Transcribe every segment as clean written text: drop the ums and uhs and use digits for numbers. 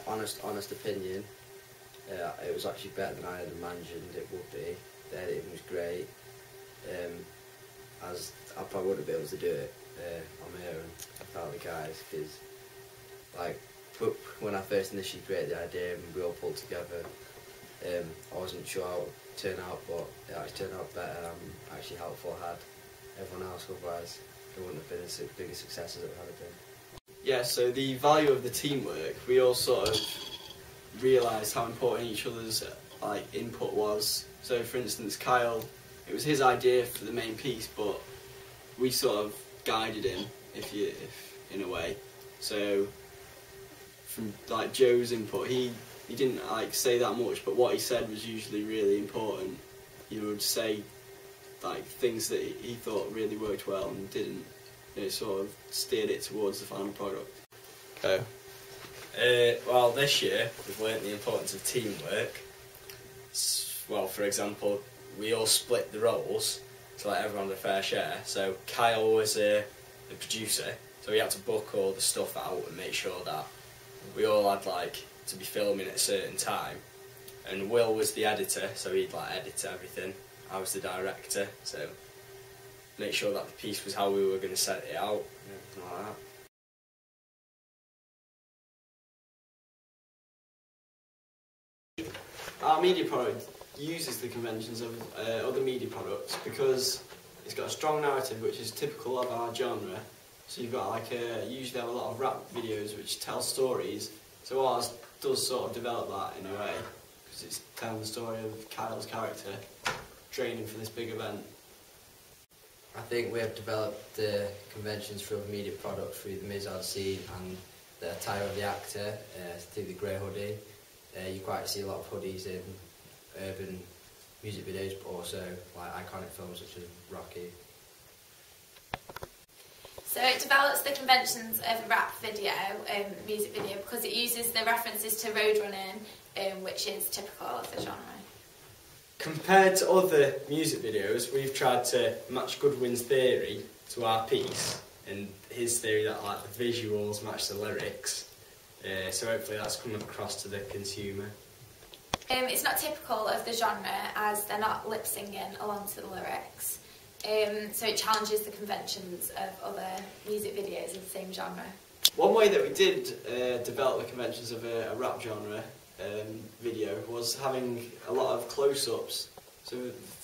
honest opinion, it was actually better than I had imagined it would be. The editing was great, as I probably wouldn't be able to do it on my own without the guys, because like when I first initially created the idea and we all pulled together, I wasn't sure how it would turn out, but it actually turned out better. I'm actually helpful I had everyone else, otherwise it wouldn't have been as big a success as it had been. Yeah, so the value of the teamwork, we all sort of realised how important each other's input was. So for instance, Kyle, it was his idea for the main piece, but we sort of guided him, if in a way. So from Joe's input, he didn't say that much, but what he said was usually really important. He would say things that he thought really worked well and didn't. And it sort of steered it towards the final product. Okay. Well, this year we've learnt the importance of teamwork. Well, for example, we all split the roles to let everyone have a fair share. So Kyle was the producer, so he had to book all the stuff out and make sure that we all had to be filming at a certain time. And Will was the editor, so he'd edit everything. I was the director, so make sure that the piece was how we were going to set it out and everything like that. Our media product uses the conventions of other media products because it's got a strong narrative which is typical of our genre. So you've got usually have a lot of rap videos which tell stories, so ours does sort of develop that in a way, because it's telling the story of Kyle's character training for this big event. I think we have developed the conventions for other media products through the Mizard scene and the attire of the actor, through the grey hoodie. You quite see a lot of hoodies in urban music videos, but also iconic films such as Rocky. So it develops the conventions of a rap video, music video, because it uses the references to road running, which is typical of the genre. Compared to other music videos, we've tried to match Goodwin's theory to our piece, and his theory that the visuals match the lyrics. So hopefully that's come across to the consumer. It's not typical of the genre, as they're not lip singing along to the lyrics. So it challenges the conventions of other music videos of the same genre. One way that we did develop the conventions of a rap genre video was having a lot of close-ups. So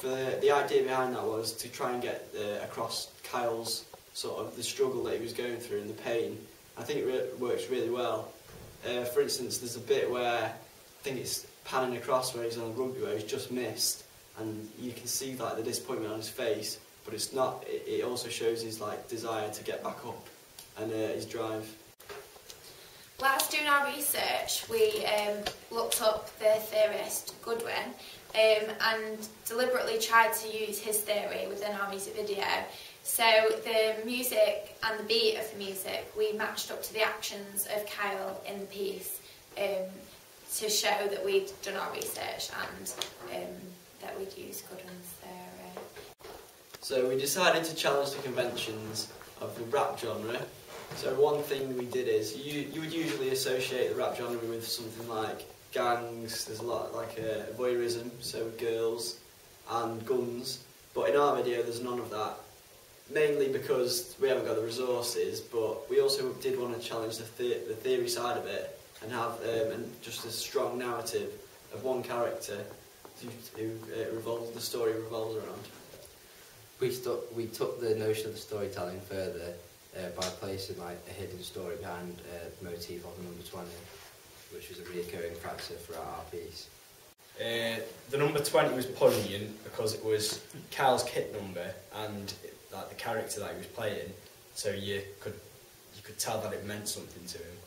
the idea behind that was to try and get across Kyle's sort of the struggle that he was going through and the pain. I think it works really well. For instance, there's a bit where I think it's panning across where he's on a rugby where he's just missed, and you can see the disappointment on his face, but it's not. It also shows his desire to get back up and his drive. Whilst doing our research, we looked up the theorist Goodwin and deliberately tried to use his theory within our music video. So the music and the beat of the music, we matched up to the actions of Kyle in the piece to show that we'd done our research and that we'd used Goodwin's theory. So we decided to challenge the conventions of the rap genre. So one thing we did is, you would usually associate the rap genre with something like gangs, there's a lot voyeurism, so girls and guns, but in our video there's none of that. Mainly because we haven't got the resources, but we also did want to challenge the theory side of it and have just a strong narrative of one character who the story revolves around. We took the notion of the storytelling further by placing a hidden story behind the motif of the number 20, which was a recurring factor throughout our piece. The number 20 was poignant because it was Kyle's kit number and the character that he was playing, so you could tell that it meant something to him.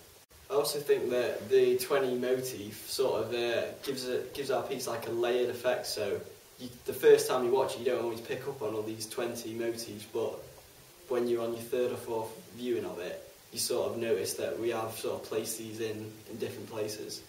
I also think that the 20 motif sort of gives our piece a layered effect, so the first time you watch it you don't always pick up on all these 20 motifs, but when you're on your third or fourth viewing of it, you sort of notice that we have sort of placed these in different places.